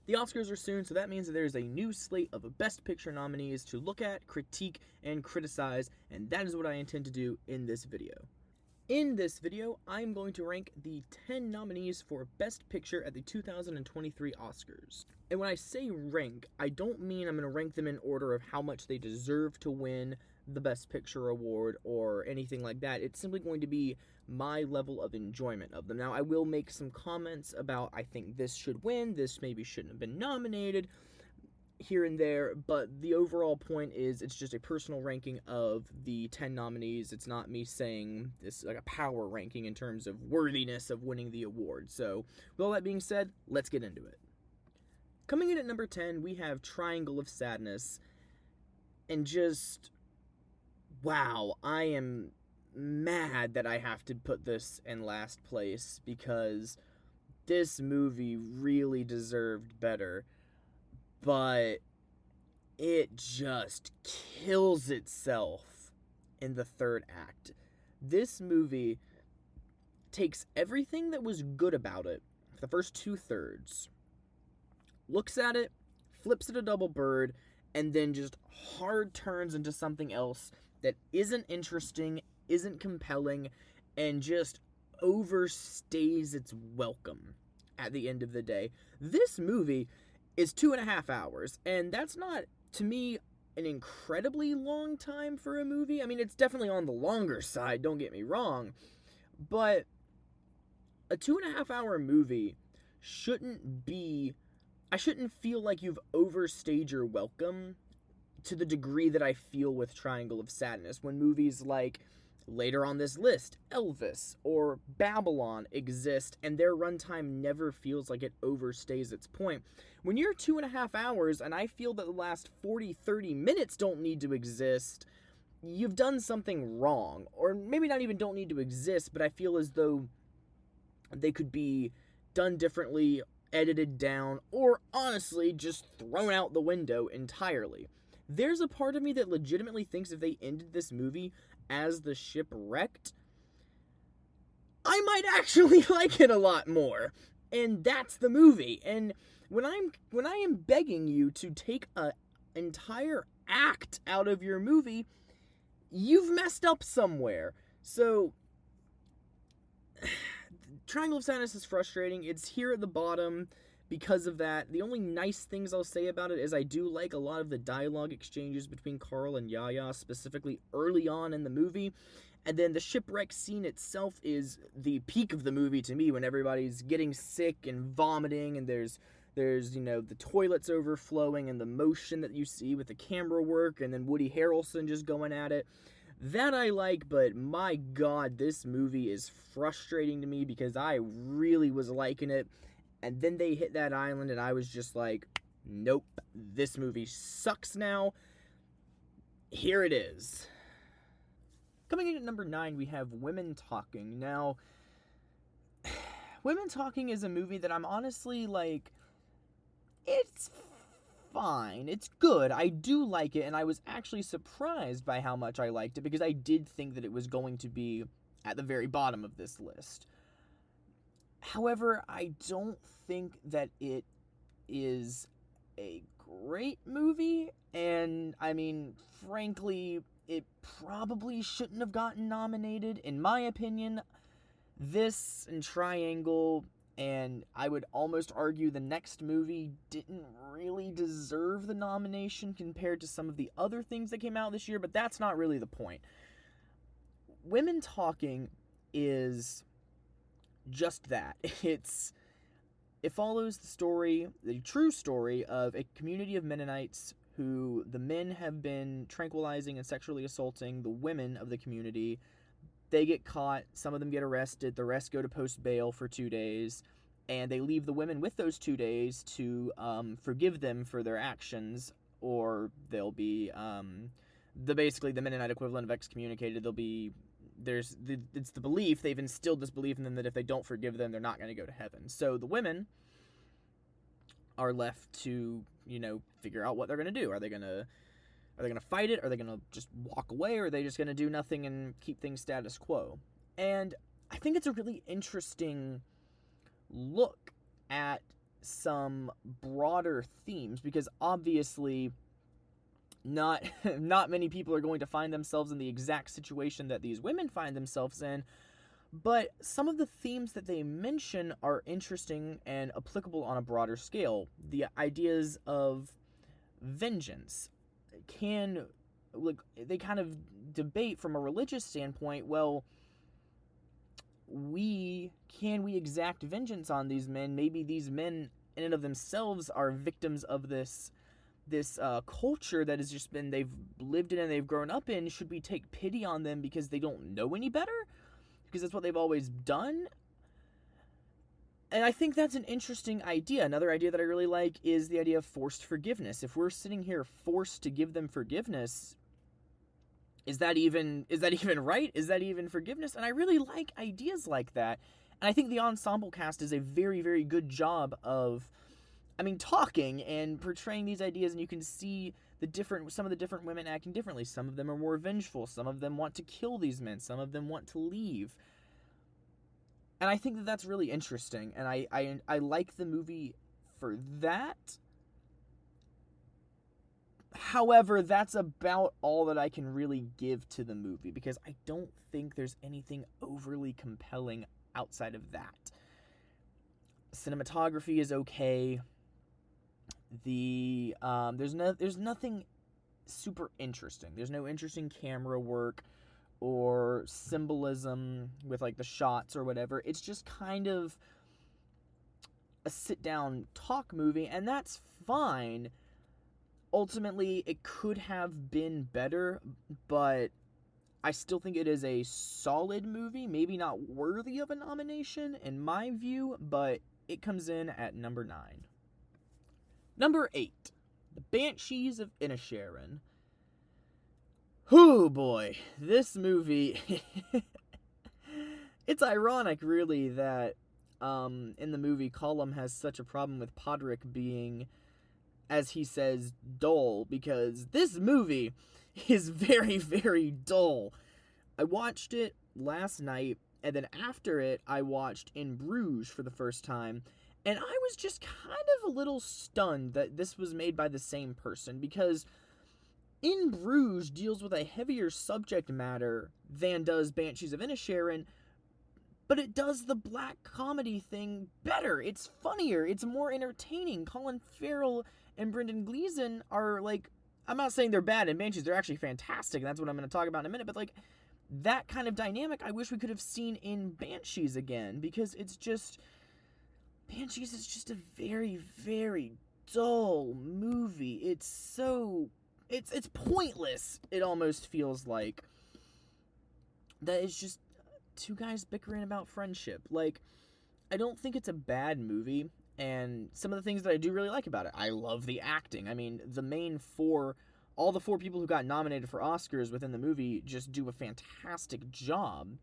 The Oscars are soon, so that means that there's a new slate of Best Picture nominees to look at, critique, and criticize, and that is what I intend to do in this video. In this video, I'm going to rank the 10 nominees for Best Picture at the 2023 Oscars. And when I say rank, I don't mean I'm going to rank them in order of how much they deserve to win the Best Picture award or anything like that. It's simply going to be my level of enjoyment of them. Now, I will make some comments about I think this should win, this maybe shouldn't have been nominated, here and there, but the overall point is it's just a personal ranking of the 10 nominees. It's not me saying this like a power ranking in terms of worthiness of winning the award. So, with all that being said, let's get into it. Coming in at number 10, we have Triangle of Sadness, and just, wow, I am mad that I have to put this in last place, because this movie really deserved better. But it just kills itself in the third act. This movie takes everything that was good about it, the first 2/3, looks at it, flips it a double bird, and then just hard turns into something else that isn't interesting, isn't compelling, and just overstays its welcome at the end of the day. This movie is 2.5 hours, and that's not, to me, an incredibly long time for a movie. I mean, it's definitely on the longer side, don't get me wrong, but a 2.5 hour movie shouldn't be, I shouldn't feel like you've overstayed your welcome to the degree that I feel with Triangle of Sadness, when movies like later on this list, Elvis or Babylon exist, and their runtime never feels like it overstays its point. When you're 2.5 hours, and I feel that the last 40-30 minutes don't need to exist, you've done something wrong. Or maybe not even don't need to exist, but I feel as though they could be done differently, edited down, or honestly just thrown out the window entirely. There's a part of me that legitimately thinks if they ended this movie as the ship wrecked, I might actually like it a lot more. And that's the movie. And when I am begging you to take an entire act out of your movie, you've messed up somewhere. So Triangle of Sadness is frustrating. It's here at the bottom because of that. The only nice things I'll say about it is I do like a lot of the dialogue exchanges between Carl and Yaya, specifically early on in the movie. And then the shipwreck scene itself is the peak of the movie to me, when everybody's getting sick and vomiting, and there's the toilets overflowing, and the motion that you see with the camera work, and then Woody Harrelson just going at it. That I like, but my God, this movie is frustrating to me because I really was liking it. And then they hit that island, and I was just like, nope, this movie sucks now. Here it is. Coming in at number 9, we have Women Talking. Now, Women Talking is a movie that I'm honestly like, it's fine. It's good. I do like it, and I was actually surprised by how much I liked it, because I did think that it was going to be at the very bottom of this list. However, I don't think that it is a great movie, and I mean, frankly, it probably shouldn't have gotten nominated. In my opinion, this and Triangle, and I would almost argue the next movie, didn't really deserve the nomination compared to some of the other things that came out this year, but that's not really the point. Women Talking is just that. It follows the true story of a community of Mennonites who the men have been tranquilizing and sexually assaulting the women of the community. They get caught, some of them get arrested, the rest go to post bail for 2 days, and they leave the women with those 2 days to forgive them for their actions, or they'll be basically the Mennonite equivalent of excommunicated. It's the belief, they've instilled this belief in them that if they don't forgive them, they're not going to go to heaven. So the women are left to, figure out what they're going to do. Are they going to fight it? Are they going to just walk away? Or are they just going to do nothing and keep things status quo? And I think it's a really interesting look at some broader themes, because obviously not not many people are going to find themselves in the exact situation that these women find themselves in, but some of the themes that they mention are interesting and applicable on a broader scale. The ideas of vengeance can, like, they kind of debate from a religious standpoint, well, can we exact vengeance on these men? Maybe these men in and of themselves are victims of this culture that has just been, they've lived in and they've grown up in. Should we take pity on them because they don't know any better? Because that's what they've always done? And I think that's an interesting idea. Another idea that I really like is the idea of forced forgiveness. If we're sitting here forced to give them forgiveness, is that even right? Is that even forgiveness? And I really like ideas like that. And I think the ensemble cast does a very, very good job of, talking and portraying these ideas, and you can see some of the different women acting differently. Some of them are more vengeful. Some of them want to kill these men. Some of them want to leave. And I think that that's really interesting, and I like the movie for that. However, that's about all that I can really give to the movie, because I don't think there's anything overly compelling outside of that. Cinematography is okay. There's nothing super interesting. There's no interesting camera work or symbolism with, like, the shots or whatever. It's just kind of a sit-down talk movie, and that's fine. Ultimately, it could have been better, but I still think it is a solid movie. Maybe not worthy of a nomination, in my view, but it comes in at number 9. Number 8, The Banshees of Inisherin. Oh boy, this movie, it's ironic, really, that in the movie, Colum has such a problem with Podrick being, as he says, dull, because this movie is very, very dull. I watched it last night, and then after it, I watched In Bruges for the first time, and I was just kind of a little stunned that this was made by the same person, because In Bruges deals with a heavier subject matter than does Banshees of Inisherin, but it does the black comedy thing better. It's funnier. It's more entertaining. Colin Farrell and Brendan Gleeson are, like, I'm not saying they're bad in Banshees. They're actually fantastic, and that's what I'm going to talk about in a minute. But, like, that kind of dynamic I wish we could have seen in Banshees again, because it's just, Banshees is just a very, very dull movie. It's so, it's pointless, it almost feels like. That it's just two guys bickering about friendship. Like, I don't think it's a bad movie, and some of the things that I do really like about it, I love the acting. All the four people who got nominated for Oscars within the movie just do a fantastic job,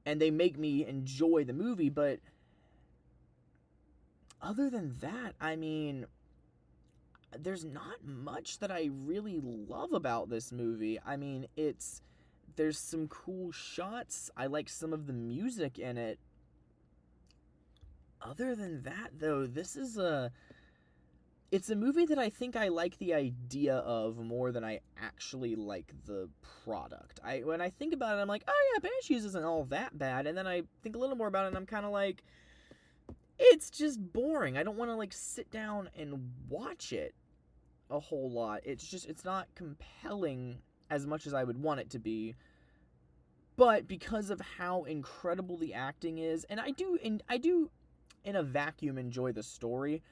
and they make me enjoy the movie, but other than that, there's not much that I really love about this movie. There's some cool shots. I like some of the music in it. Other than that, though, it's a movie that I think I like the idea of more than I actually like the product. When I think about it, I'm like, oh yeah, Banshees isn't all that bad, and then I think a little more about it, and I'm kind of like, it's just boring. I don't want to, like, sit down and watch it a whole lot. It's not compelling as much as I would want it to be. But because of how incredible the acting is, and I do in a vacuum enjoy the story,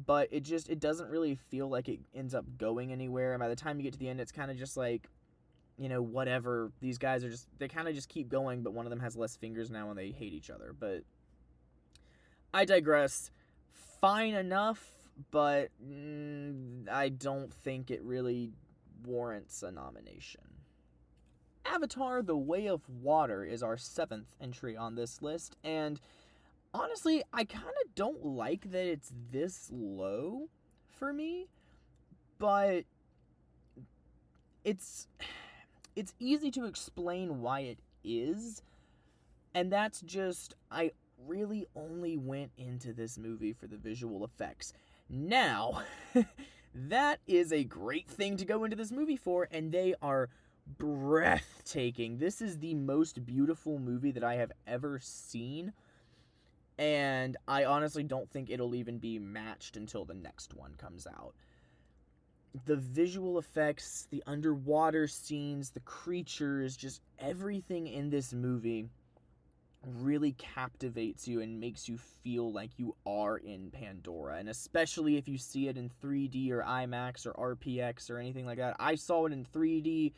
but it doesn't really feel like it ends up going anywhere. And by the time you get to the end, it's kind of just like, whatever. These guys they kind of just keep going, but one of them has less fingers now and they hate each other. But I digress. Fine enough, but I don't think it really warrants a nomination. Avatar: The Way of Water is our 7th entry on this list, and honestly, I kind of don't like that it's this low for me, but it's easy to explain why it is, and that's just, I really only went into this movie for the visual effects. Now, that is a great thing to go into this movie for, and they are breathtaking. This is the most beautiful movie that I have ever seen, and I honestly don't think it'll even be matched until the next one comes out. The visual effects, the underwater scenes, the creatures, just everything in this movie really captivates you and makes you feel like you are in Pandora. And especially if you see it in 3D or IMAX or RPX or anything like that. I saw it in 3D,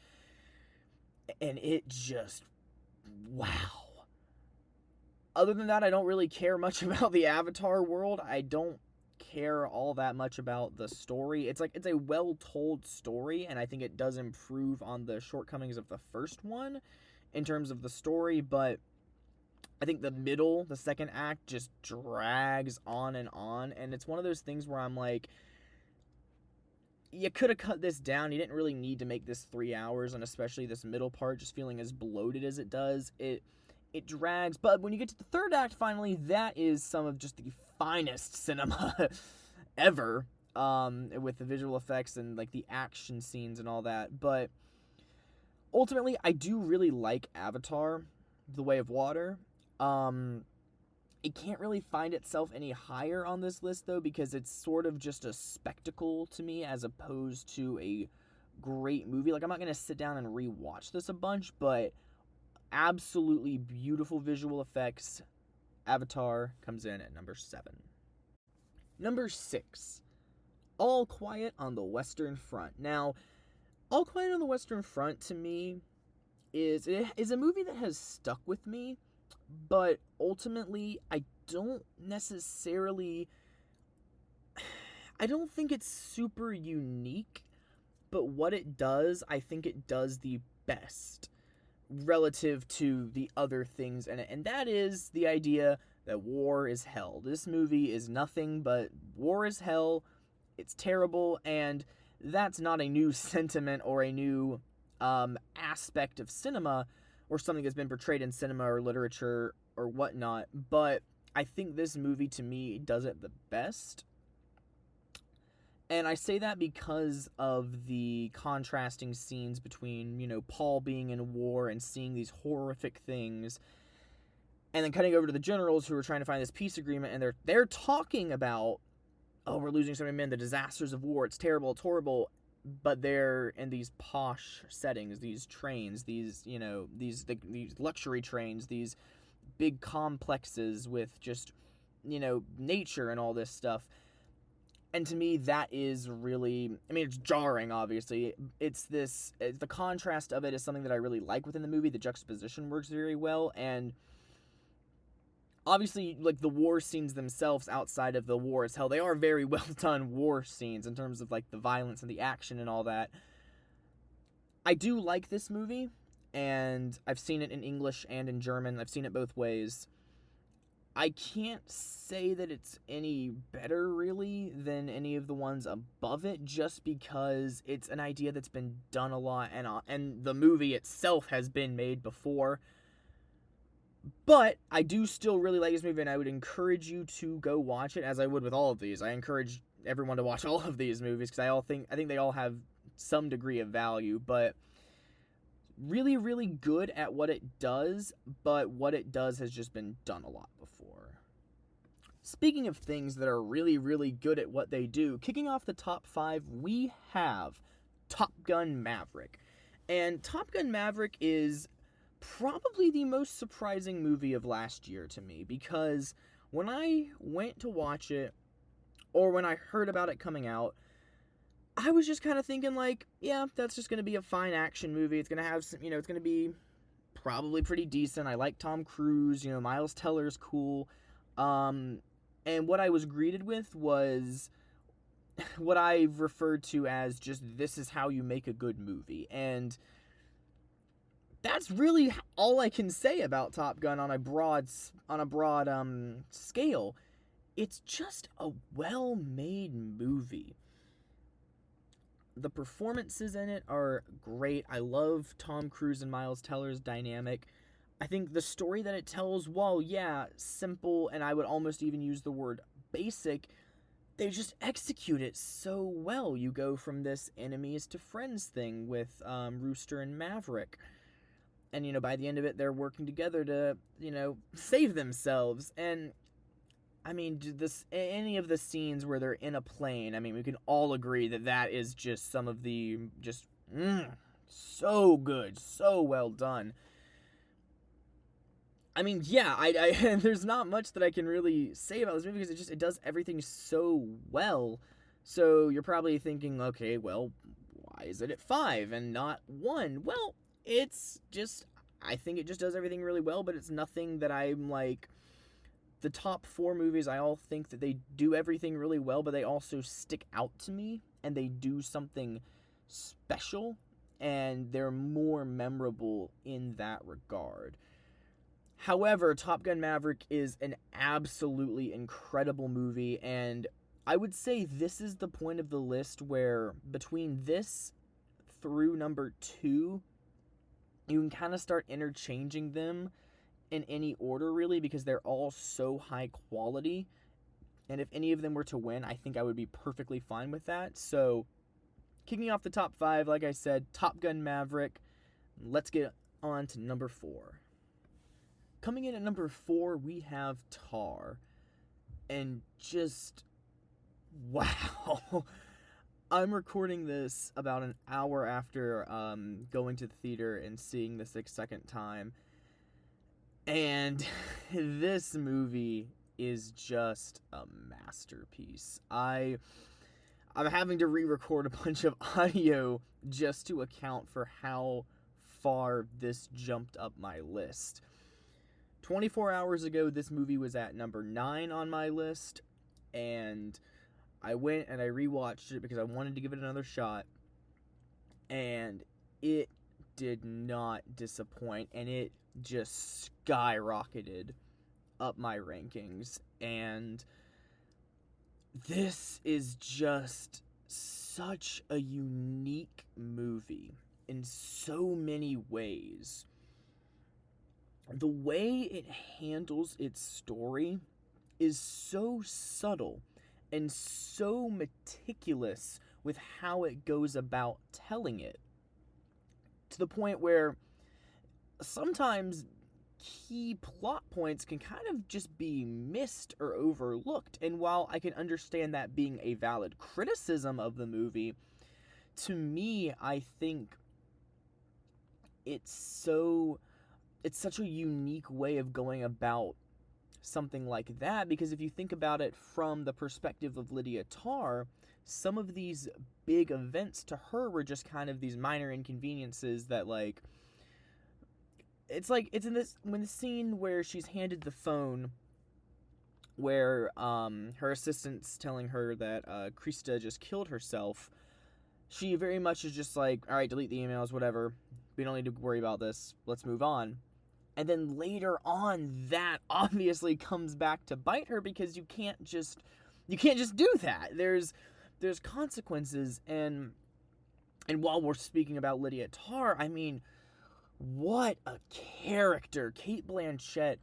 and it just, wow. Other than that, I don't really care much about the Avatar world. I don't care all that much about the story. It's a well-told story, and I think it does improve on the shortcomings of the first one in terms of the story, but I think the second act just drags on, and it's one of those things where I'm like, you could have cut this down. You didn't really need to make this 3 hours, and especially this middle part just feeling as bloated as it does. It drags, but when you get to the third act, finally, that is some of just the finest cinema ever, with the visual effects and like the action scenes and all that. But ultimately, I do really like Avatar: The Way of Water. It can't really find itself any higher on this list, though, because it's sort of just a spectacle to me as opposed to a great movie. Like, I'm not going to sit down and rewatch this a bunch, but absolutely beautiful visual effects. Avatar comes in at number 7. Number 6, All Quiet on the Western Front. Now, All Quiet on the Western Front, to me, is a movie that has stuck with me, but ultimately, I don't think it's super unique, but what it does, I think it does the best relative to the other things in it, and that is the idea that war is hell. This movie is nothing but war is hell, it's terrible, and that's not a new sentiment or a new aspect of cinema or something that's been portrayed in cinema or literature or whatnot, but I think this movie, to me, does it the best. And I say that because of the contrasting scenes between, Paul being in war and seeing these horrific things, and then cutting over to the generals who are trying to find this peace agreement, and they're talking about, oh, we're losing so many men, the disasters of war, it's terrible, it's horrible, but they're in these posh settings, these trains, these luxury trains, these big complexes with just, nature and all this stuff. And to me, that is really, it's jarring, obviously. The contrast of it is something that I really like within the movie. The juxtaposition works very well, and obviously, like, the war scenes themselves outside of the war is hell, they are very well done war scenes in terms of, like, the violence and the action and all that. I do like this movie, and I've seen it in English and in German. I've seen it both ways. I can't say that it's any better, really, than any of the ones above it, just because it's an idea that's been done a lot, and the movie itself has been made before. But I do still really like this movie, and I would encourage you to go watch it, as I would with all of these. I encourage everyone to watch all of these movies, because I think they all have some degree of value, but really, really good at what it does, but what it does has just been done a lot before. Speaking of things that are really, really good at what they do, kicking off the top 5, we have Top Gun Maverick. And Top Gun Maverick is probably the most surprising movie of last year to me, because when I went to watch it, or when I heard about it coming out, I was just kind of thinking, like, yeah, that's just going to be a fine action movie. It's going to have some, it's going to be probably pretty decent. I like Tom Cruise, Miles Teller's cool. And what I was greeted with was what I've referred to as just, this is how you make a good movie. And that's really all I can say about Top Gun on a broad scale. It's just a well-made movie. The performances in it are great. I love Tom Cruise and Miles Teller's dynamic. I think the story that it tells, while, yeah, simple, and I would almost even use the word basic, they just execute it so well. You go from this enemies to friends thing with Rooster and Maverick. And, by the end of it, they're working together to, save themselves. And, I mean, any of the scenes where they're in a plane, I mean, we can all agree that that is just some of the, so good, so well done. I mean, yeah, I there's not much that I can really say about this movie because it does everything so well. So you're probably thinking, okay, well, why is it at 5 and not 1? Well, it's just, I think it just does everything really well, but it's nothing that I'm like, the top 4 movies, I all think that they do everything really well, but they also stick out to me, and they do something special, and they're more memorable in that regard. However, Top Gun Maverick is an absolutely incredible movie, and I would say this is the point of the list where between this through number 2, you can kind of start interchanging them in any order, really, because they're all so high quality. And if any of them were to win, I think I would be perfectly fine with that. So, kicking off the top 5, like I said, Top Gun Maverick. Let's get on to number 4. Coming in at number 4, we have Tar. And just, wow. I'm recording this about an hour after going to the theater and seeing this a second time. And this movie is just a masterpiece. I'm having to re-record a bunch of audio just to account for how far this jumped up my list. 24 hours ago, this movie was at number 9 on my list, and I went and I rewatched it because I wanted to give it another shot, and it did not disappoint, and it just skyrocketed up my rankings. And this is just such a unique movie in so many ways. The way it handles its story is so subtle and so meticulous with how it goes about telling it, to the point where sometimes key plot points can kind of just be missed or overlooked. And while I can understand that being a valid criticism of the movie, to me, I think it's such a unique way of going about something like that, because if you think about it from the perspective of Lydia Tarr, some of these big events to her were just kind of these minor inconveniences that, like, it's in this, when the scene where she's handed the phone where her assistant's telling her that Krista just killed herself, she very much is just like, all right, delete the emails, whatever, we don't need to worry about this, let's move on. And then later on, that obviously comes back to bite her, because you can't just do that. There's consequences, and while we're speaking about Lydia Tarr, I mean, what a character. Cate Blanchett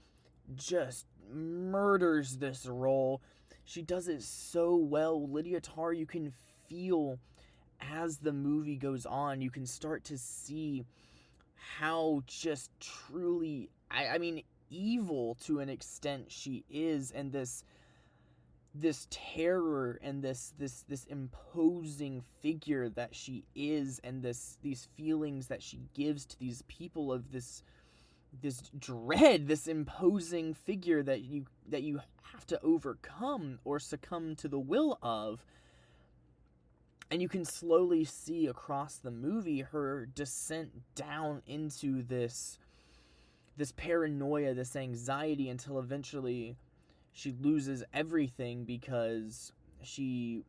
just murders this role. She does it so well. Lydia Tarr, you can feel as the movie goes on, you can start to see how just truly, I mean, evil to an extent she is, and this terror and this imposing figure that she is, and these feelings that she gives to these people of this dread, this imposing figure that you have to overcome or succumb to the will of. And you can slowly see across the movie her descent down into this paranoia, this anxiety, until eventually she loses everything because she's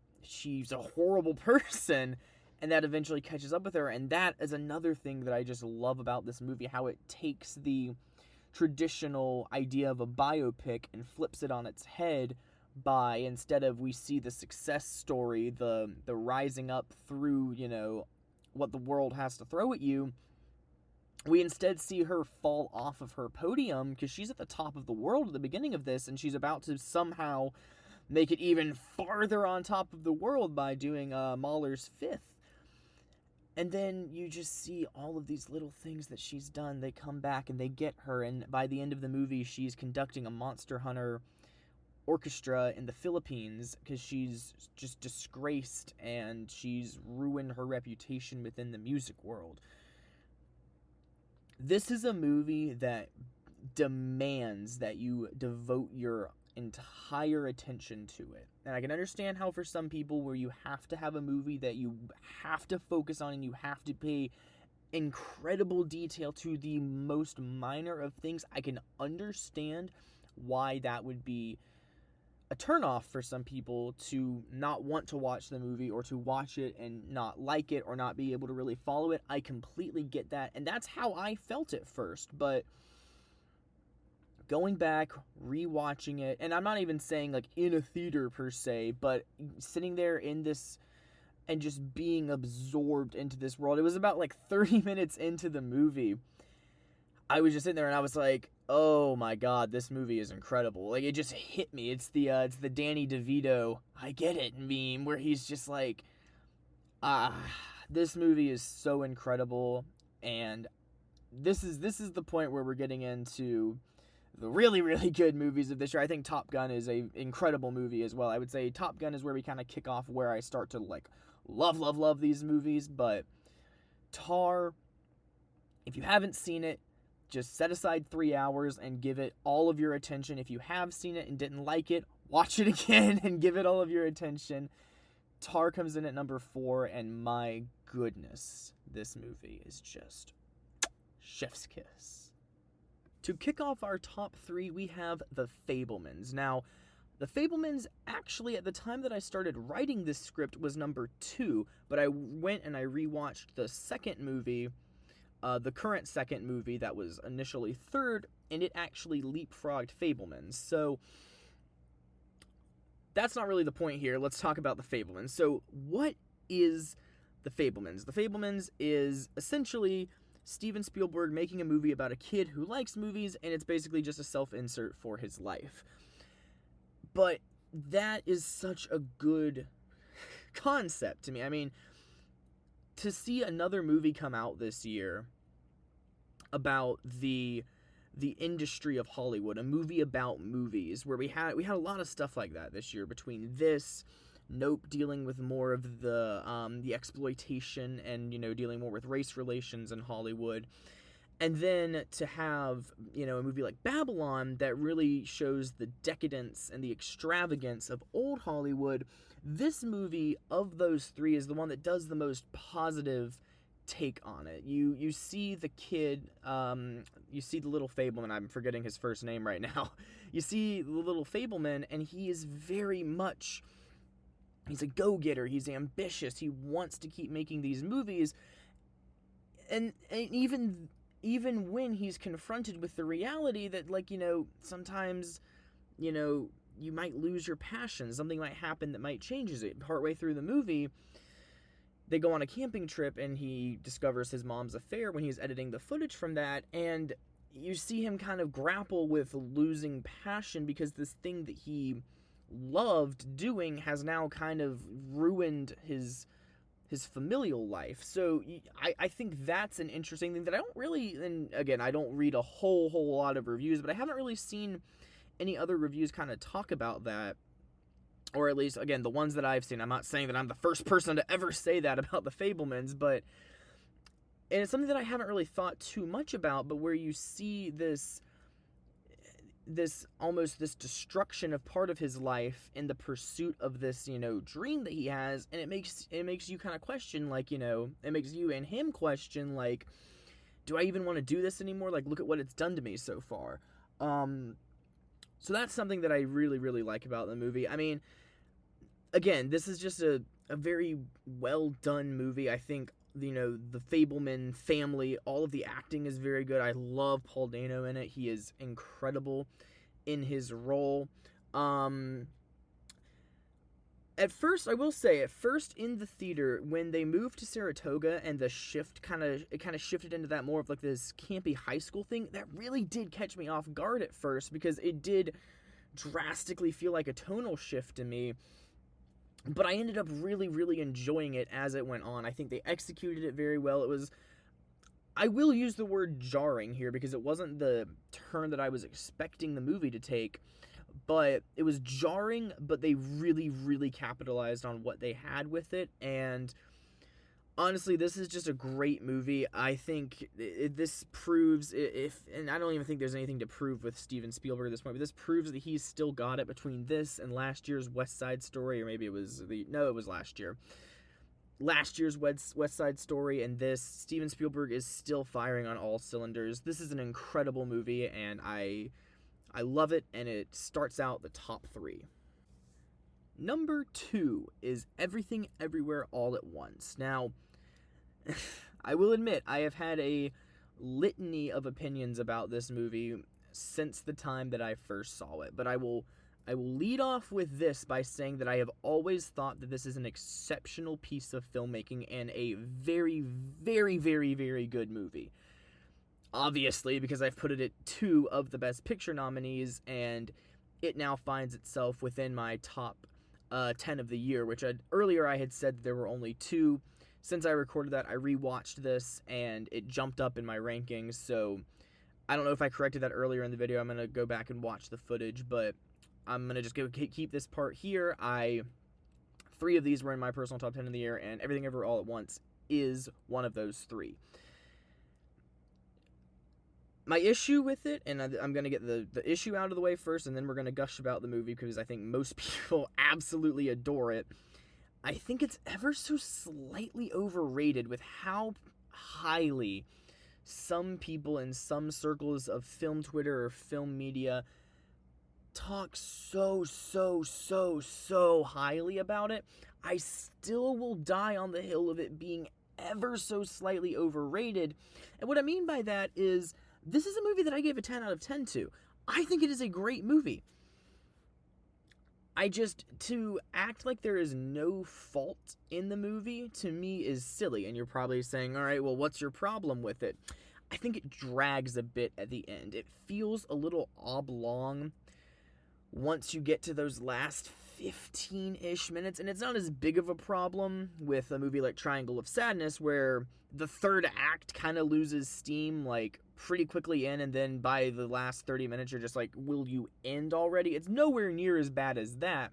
a horrible person, and that eventually catches up with her. And that is another thing that I just love about this movie, how it takes the traditional idea of a biopic and flips it on its head by, instead of we see the success story, the rising up through, what the world has to throw at you, we instead see her fall off of her podium because she's at the top of the world at the beginning of this, and she's about to somehow make it even farther on top of the world by doing Mahler's Fifth. And then you just see all of these little things that she's done. They come back and they get her, and by the end of the movie, she's conducting a Monster Hunter orchestra in the Philippines because she's just disgraced and she's ruined her reputation within the music world. This is a movie that demands that you devote your entire attention to it. And I can understand how for some people where you have to have a movie that you have to focus on and you have to pay incredible detail to the most minor of things, I can understand why that would be a turnoff for some people to not want to watch the movie or to watch it and not like it or not be able to really follow it. I completely get that, and that's how I felt at first, but going back, rewatching it, and I'm not even saying like in a theater per se, but sitting there in this and just being absorbed into this world. It was about like 30 minutes into the movie. I was just sitting there and I was like, oh my god, this movie is incredible. Like, it just hit me. It's the Danny DeVito, I get it meme, where he's just like, this movie is so incredible. And this is the point where we're getting into the really, really good movies of this year. I think Top Gun is a incredible movie as well. I would say Top Gun is where we kind of kick off where I start to like love these movies. But Tar, if you haven't seen it, just set aside 3 hours and give it all of your attention. If you have seen it and didn't like it, watch it again and give it all of your attention. Tar comes in at number 4, and my goodness, this movie is just chef's kiss. To kick off our top 3, we have The Fabelmans. Now, The Fabelmans, actually, at the time that I started writing this script, was number 2, but I went and I rewatched the second movie, the current second movie that was initially 3rd, and it actually leapfrogged Fabelmans. So that's not really the point here. Let's talk about The Fabelmans. So what is The Fabelmans? The Fabelmans is essentially Steven Spielberg making a movie about a kid who likes movies, and it's basically just a self-insert for his life. But that is such a good concept to me. I mean, to see another movie come out this year about the industry of Hollywood, a movie about movies, where we had a lot of stuff like that this year, between this, Nope, dealing with more of the exploitation and, dealing more with race relations in Hollywood, and then to have, a movie like Babylon that really shows the decadence and the extravagance of old Hollywood. This movie, of those 3, is the one that does the most positive take on it. You see the kid, you see the little Fabelman, I'm forgetting his first name right now. You see the little Fabelman, and he is very much, he's a go-getter, he's ambitious, he wants to keep making these movies, and even when he's confronted with the reality that, sometimes, you might lose your passion. Something might happen that might change it. Partway through the movie, they go on a camping trip, and he discovers his mom's affair when he's editing the footage from that, and you see him kind of grapple with losing passion because this thing that he loved doing has now kind of ruined his familial life. So I think that's an interesting thing that I don't really, and again, I don't read a whole lot of reviews, but I haven't really seen any other reviews kind of talk about that, or at least, again, the ones that I've seen. I'm not saying that I'm the first person to ever say that about The Fabelmans, but, and it's something that I haven't really thought too much about, but where you see this almost this destruction of part of his life in the pursuit of this, dream that he has, and it makes you kind of question, it makes you and him question, do I even want to do this anymore? Look at what it's done to me so far. So that's something that I really, really like about the movie. I mean, again, this is just a very well done movie. I think, the Fabelman family, all of the acting is very good. I love Paul Dano in it. He is incredible in his role. And At first, I will say, in the theater, when they moved to Saratoga and the shift kind of shifted into that more of like this campy high school thing, that really did catch me off guard at first, because it did drastically feel like a tonal shift to me. But I ended up really, really enjoying it as it went on. I think they executed it very well. It was, I will use the word jarring here because it wasn't the turn that I was expecting the movie to take, but it was jarring, but they really, really capitalized on what they had with it. And honestly, this is just a great movie. I think this proves, and I don't even think there's anything to prove with Steven Spielberg at this point, but this proves that he's still got it between this and last year's West Side Story, or maybe it was last year. Last year's West Side Story and this, Steven Spielberg is still firing on all cylinders. This is an incredible movie, and I love it, and it starts out the top 3. Number 2 is Everything Everywhere All at Once. Now, I will admit, I have had a litany of opinions about this movie since the time that I first saw it, but I will lead off with this by saying that I have always thought that this is an exceptional piece of filmmaking and a very, very, very, very good movie. Obviously, because I've put it at 2 of the Best Picture nominees, and it now finds itself within my top 10 of the year, which earlier I had said there were only 2. Since I recorded that, I rewatched this, and it jumped up in my rankings, so I don't know if I corrected that earlier in the video. I'm going to go back and watch the footage, but I'm going to just keep this part here. 3 of these were in my personal top 10 of the year, and Everything Everywhere All at Once is one of those 3. My issue with it, and I'm going to get the issue out of the way first, and then we're going to gush about the movie, because I think most people absolutely adore it. I think it's ever so slightly overrated with how highly some people in some circles of film Twitter or film media talk so highly about it. I still will die on the hill of it being ever so slightly overrated. And what I mean by that is, this is a movie that I gave a 10 out of 10 to. I think it is a great movie. To act like there is no fault in the movie, to me, is silly. And you're probably saying, all right, well, what's your problem with it? I think it drags a bit at the end. It feels a little oblong once you get to those last 15-ish minutes. And it's not as big of a problem with a movie like Triangle of Sadness, where the third act kind of loses steam, like, pretty quickly in, and then by the last 30 minutes, you're just like, will you end already? It's nowhere near as bad as that.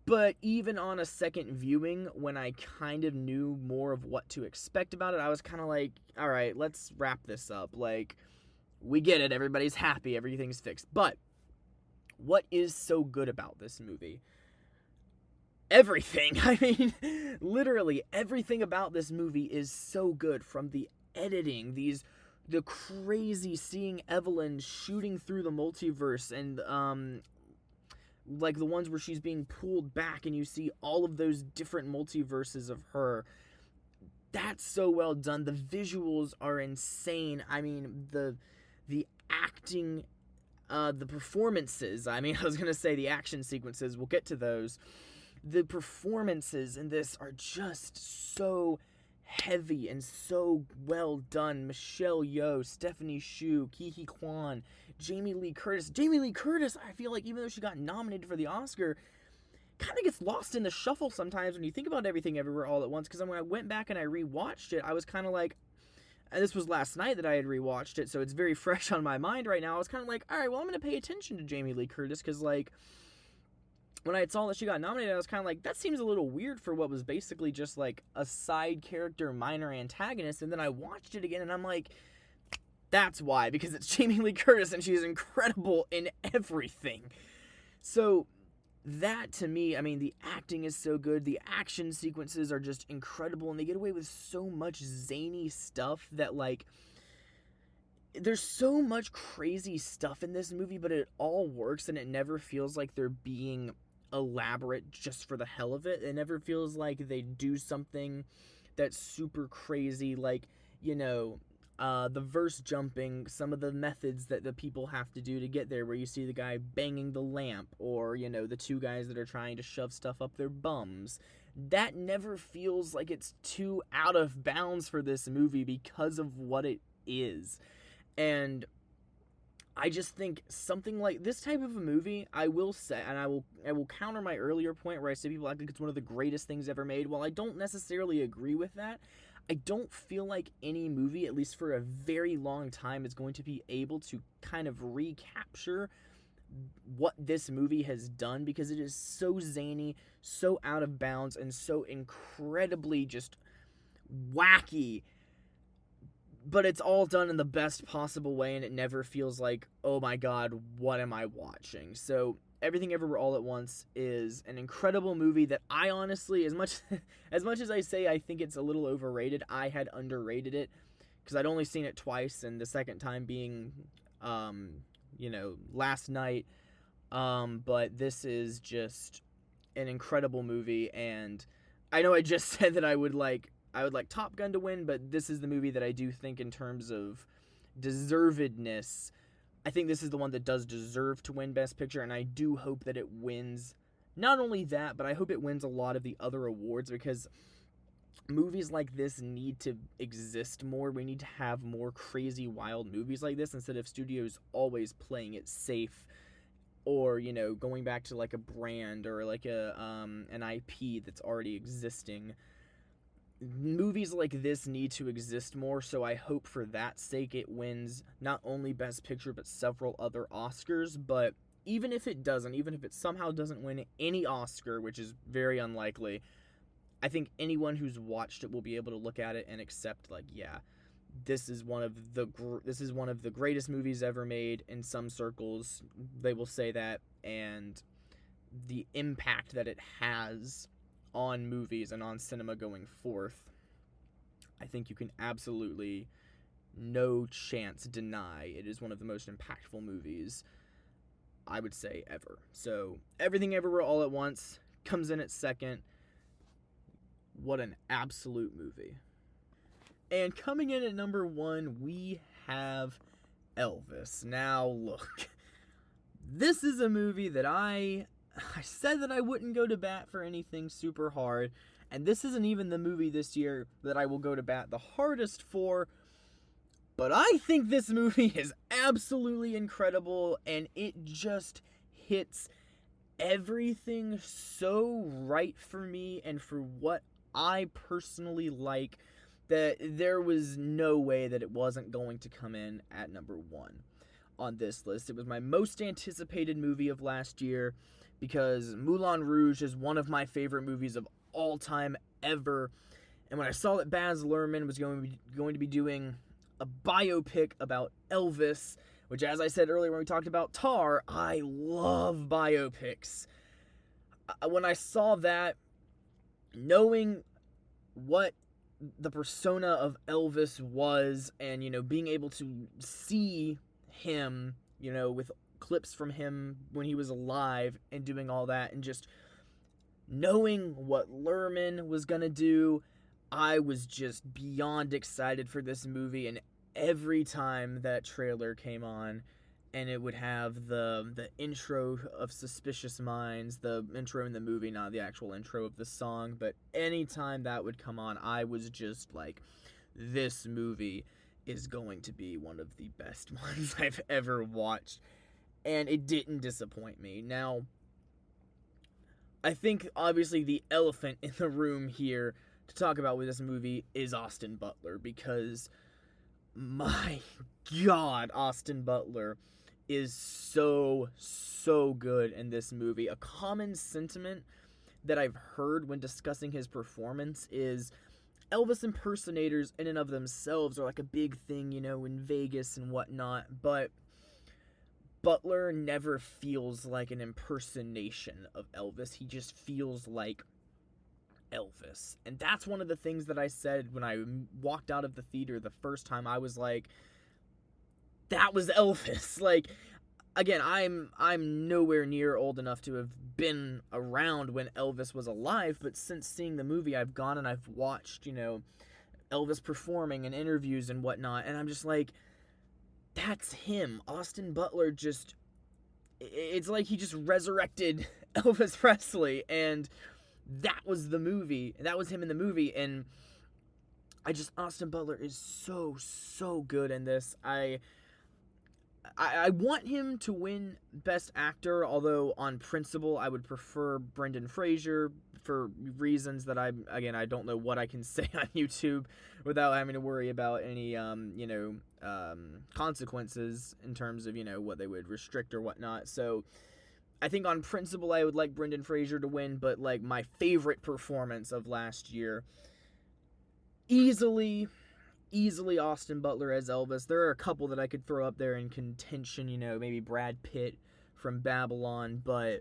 But even on a second viewing, when I kind of knew more of what to expect about it, I was kind of like, all right, let's wrap this up. Like, we get it, everybody's happy, everything's fixed. But what is so good about this movie? Everything. I mean, literally everything about this movie is so good, from the editing, the crazy seeing Evelyn shooting through the multiverse, and like the ones where she's being pulled back and you see all of those different multiverses of her. That's so well done. The visuals are insane. I mean, the acting, the performances, I was going to say the action sequences, we'll get to those. The performances in this are just so heavy and so well done. Michelle Yeoh, Stephanie Hsu, Ke Quan, Jamie Lee Curtis. Jamie Lee Curtis, I feel like, even though she got nominated for the Oscar, kind of gets lost in the shuffle sometimes when you think about Everything Everywhere All at Once, because when I went back and I rewatched it, I was kind of like, and this was last night that I had rewatched it, so it's very fresh on my mind right now. I was kind of like, all right, well, I'm going to pay attention to Jamie Lee Curtis, because, like, when I saw that she got nominated, I was kind of like, that seems a little weird for what was basically just, like, a side character, minor antagonist. And then I watched it again, and I'm like, that's why, because it's Jamie Lee Curtis, and she's incredible in everything. So that, to me, I mean, the acting is so good, the action sequences are just incredible, and they get away with so much zany stuff that, like, there's so much crazy stuff in this movie, but it all works, and it never feels like they're being elaborate just for the hell of it. It never feels like they do something that's super crazy, like, you know, the verse jumping, some of the methods that the people have to do to get there, where you see the guy banging the lamp, or, you know, the two guys that are trying to shove stuff up their bums. That never feels like it's too out of bounds for this movie because of what it is. And I just think something like this type of a movie, I will say, and I will counter my earlier point where I say people act like it's one of the greatest things ever made. While I don't necessarily agree with that, I don't feel like any movie, at least for a very long time, is going to be able to kind of recapture what this movie has done, because it is so zany, so out of bounds, and so incredibly just wacky. But it's all done in the best possible way, and it never feels like, oh my god, what am I watching? So Everything Everywhere All at Once is an incredible movie that I honestly, as much as I say I think it's a little overrated, I had underrated it, because I'd only seen it twice, and the second time being last night. But this is just an incredible movie, and I know I just said that I would like Top Gun to win, but this is the movie that I do think, in terms of deservedness, I think this is the one that does deserve to win Best Picture, and I do hope that it wins. Not only that, but I hope it wins a lot of the other awards, because movies like this need to exist more. We need to have more crazy, wild movies like this, instead of studios always playing it safe, or, going back to like a brand or like an IP that's already existing. Movies like this need to exist more, so I hope for that sake it wins not only Best Picture but several other Oscars. But even if it somehow doesn't win any Oscar, which is very unlikely, I think anyone who's watched it will be able to look at it and accept, like, yeah, this is one of the greatest movies ever made. In some circles, they will say that, and the impact that it has on movies and on cinema going forth, I think you can absolutely, no chance, deny it is one of the most impactful movies, I would say, ever. So Everything Everywhere All at Once comes in at second. What an absolute movie. And coming in at number one, we have Elvis. Now, look, this is a movie that I said that I wouldn't go to bat for anything super hard, and this isn't even the movie this year that I will go to bat the hardest for, but I think this movie is absolutely incredible, and it just hits everything so right for me and for what I personally like, that there was no way that it wasn't going to come in at number one on this list. It was my most anticipated movie of last year, because Moulin Rouge is one of my favorite movies of all time ever. And when I saw that Baz Luhrmann was going to be doing a biopic about Elvis, which, as I said earlier when we talked about Tar, I love biopics. When I saw that, knowing what the persona of Elvis was, and, being able to see him, with clips from him when he was alive and doing all that, and just knowing what Luhrmann was gonna do, I was just beyond excited for this movie. And every time that trailer came on, and it would have the intro of Suspicious Minds, the intro in the movie, not the actual intro of the song, but anytime that would come on, I was just like, this movie is going to be one of the best ones I've ever watched. And it didn't disappoint me. Now, I think, obviously, the elephant in the room here to talk about with this movie is Austin Butler, because, my God, Austin Butler is so good in this movie. A common sentiment that I've heard when discussing his performance is Elvis impersonators in and of themselves are like a big thing, in Vegas and whatnot, but Butler never feels like an impersonation of Elvis. He just feels like Elvis. And that's one of the things that I said when I walked out of the theater the first time. I was like, that was Elvis. Like, again, I'm nowhere near old enough to have been around when Elvis was alive, but since seeing the movie, I've gone and I've watched, Elvis performing in interviews and whatnot, and I'm just like, that's him. Austin Butler just, it's like he just resurrected Elvis Presley, and that was the movie. That was him in the movie, and Austin Butler is so good in this. I want him to win Best Actor, although on principle I would prefer Brendan Fraser for reasons that I don't know what I can say on YouTube without having to worry about any consequences in terms of what they would restrict or whatnot. So I think on principle I would like Brendan Fraser to win, but like my favorite performance of last year, easily Austin Butler as Elvis. There are a couple that I could throw up there in contention, maybe Brad Pitt from Babylon, but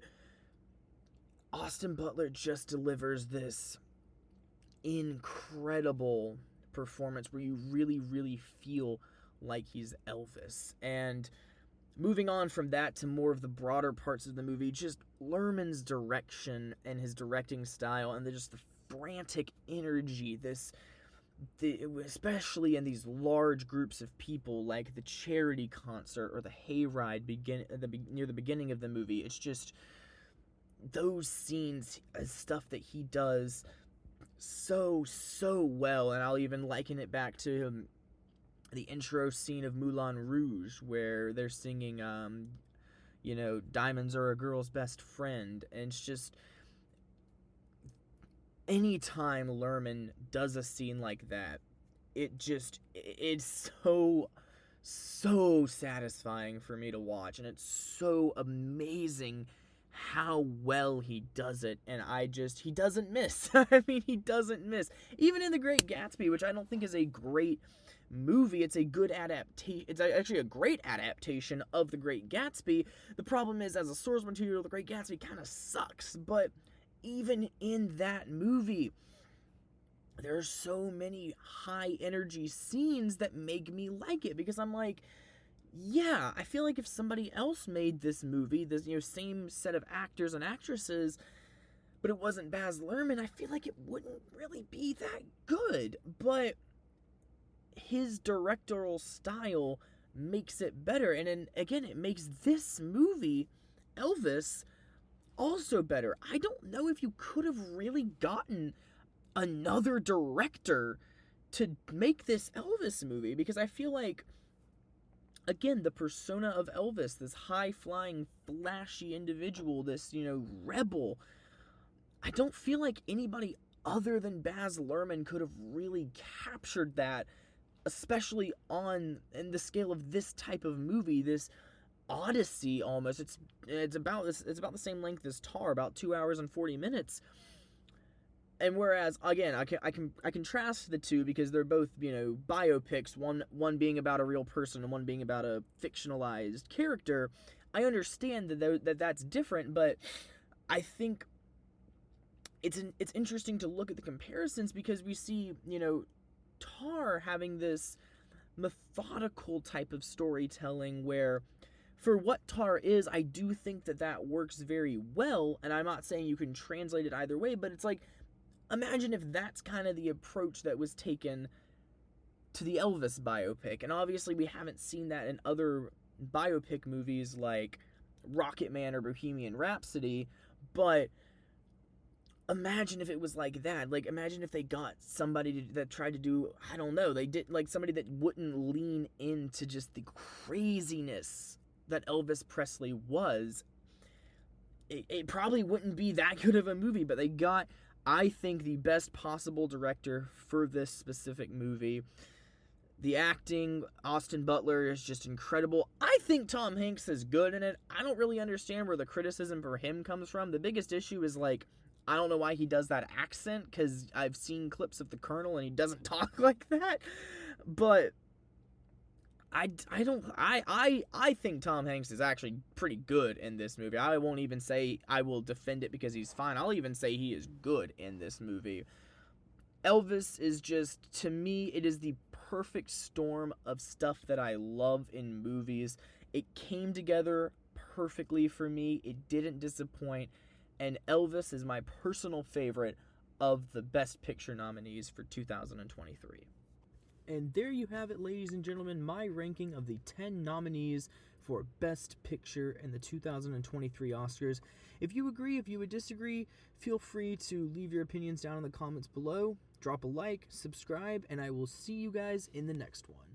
Austin Butler just delivers this incredible performance where you really feel like he's Elvis. And moving on from that to more of the broader parts of the movie, just Luhrmann's direction and his directing style, and just the frantic energy, especially in these large groups of people, like the charity concert or the hayride near the beginning of the movie. It's just those scenes, stuff that he does so well, and I'll even liken it back to the intro scene of Moulin Rouge, where they're singing, diamonds are a girl's best friend, and it's just, anytime Luhrmann does a scene like that, it's so satisfying for me to watch, and it's so amazing how well he does it, and he doesn't miss. I mean, he doesn't miss. Even in The Great Gatsby, which I don't think is a great movie, it's a good adaptation. It's actually a great adaptation of The Great Gatsby. The problem is, as a source material, The Great Gatsby kind of sucks, but even in that movie, there are so many high energy scenes that make me like it, because I'm like, yeah, I feel like if somebody else made this movie, this same set of actors and actresses, but it wasn't Baz Luhrmann, I feel like it wouldn't really be that good. But his directorial style makes it better, and then again, it makes this movie, Elvis, also better. I don't know if you could have really gotten another director to make this Elvis movie, because I feel like, again, the persona of Elvis, this high-flying, flashy individual, this, rebel, I don't feel like anybody other than Baz Luhrmann could have really captured that, especially in the scale of this type of movie, this odyssey almost. It's about the same length as Tar, about 2 hours and 40 minutes. And whereas, again, I contrast the two because they're both, biopics, one being about a real person and one being about a fictionalized character. I understand that's different, but I think it's interesting to look at the comparisons, because we see, Tar having this methodical type of storytelling where, for what Tar is, I do think that works very well, and I'm not saying you can translate it either way, but it's like, imagine if that's kind of the approach that was taken to the Elvis biopic. And obviously we haven't seen that in other biopic movies like Rocketman or Bohemian Rhapsody, but imagine if it was like that. Like, imagine if they got somebody that tried to do, I don't know, they did, like, somebody that wouldn't lean into just the craziness that Elvis Presley was. It probably wouldn't be that good of a movie, but they got, I think, the best possible director for this specific movie. The acting, Austin Butler is just incredible. I think Tom Hanks is good in it. I don't really understand where the criticism for him comes from. The biggest issue is, like, I don't know why he does that accent, because I've seen clips of the Colonel and he doesn't talk like that. But I think Tom Hanks is actually pretty good in this movie. I won't even say I will defend it because he's fine. I'll even say he is good in this movie. Elvis is just, to me, it is the perfect storm of stuff that I love in movies. It came together perfectly for me. It didn't disappoint. And Elvis is my personal favorite of the Best Picture nominees for 2023. And there you have it, ladies and gentlemen, my ranking of the 10 nominees for Best Picture in the 2023 Oscars. If you agree, if you would disagree, feel free to leave your opinions down in the comments below. Drop a like, subscribe, and I will see you guys in the next one.